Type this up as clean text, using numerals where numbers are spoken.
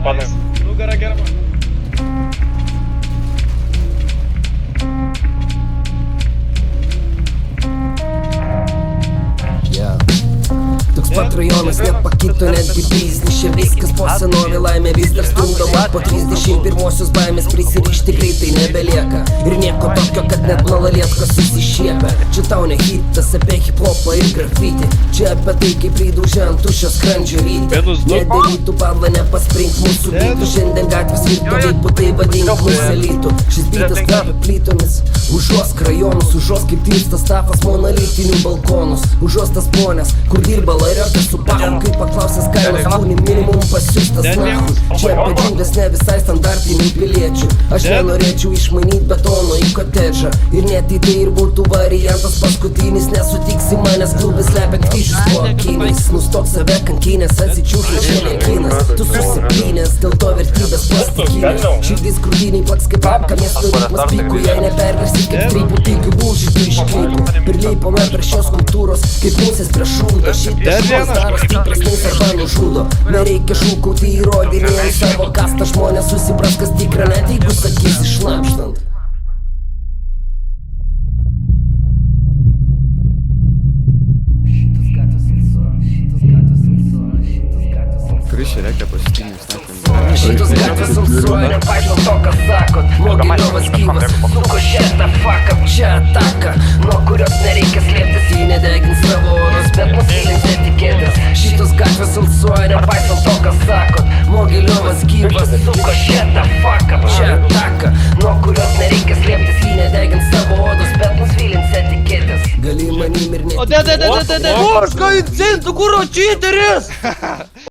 Padam. Nugara gera, mano. Toks pat rajonas nepakito netgi biznį. Čia viskas po senovė laimė vis dar stumdoma. Po 31-osios baimės prisirišti greitai nebelieka. Ir nieko tokio, kad net malalietkos susišiepia. Čia tau ne hitas apie hiphopą ir grafitį. Čia apie tai, kaip rydužė ant tuščio skrandžio ryti. Nedarytų padlą, nepasprink mūsų bytų. Šiandien gatvės virto veipu, tai vadink mūsų elitų. Šis bytas kvepia plytomis. Užuosk rajonus, užuosk kaip tirštas stafas monolitinių balkonus. Užuosk tas ponės, kur dirba lariotė su pakom. Kai paklausęs kainos, būni minimum pasiūstas nahui. Čia apie džunglės ne visai standartinių piliečių. Aš nenorėčiau išmainyti betono į kotedžą. Ir net į tai ir būtų variantas paskutinis. Nesutiksi manęs, klubis slepia kryžius po akiniais. Nustok save kankinės, atsičiūkė čia lentynas. Tu susipinės, dėl to vertybės plastikinės. Širdis krūtiniai plaks kaip apka, miesto ritmas pikų. Jei neperversi kaip tripų, teikiu būšitų iš klipų. Prilipome prie šios kultūros, kaip musės prie šūdo. Šitas žmonės daro stipresnis arba nužudo. Nereikia šūkauti įrodinėjant savo kastą. Žmonės susipras, kas tikra, net jeigu sakysi šnapštant. Kryšė reikia pasitinis, Šitos gatvės alsuoja, nepaisant to, ką sakot. Mogiliovas gyvas, suko šetą fuck up, čia ataka, nuo kurios nereikia slėptis. Jį nedegins savo oros, bet nusvilins etiketės. Šitos gatvės alsuoja, nepaisant to, ką sakot. Mogiliovas gyvas, suko šetą fuck up, čia ataka, nuo kurios nereikia slėptis. Jį nedegins savo oros, bet nusvilins etiketės. Gali manim ir netikėtis. О, де? Ушко, інцин, куро, читерис!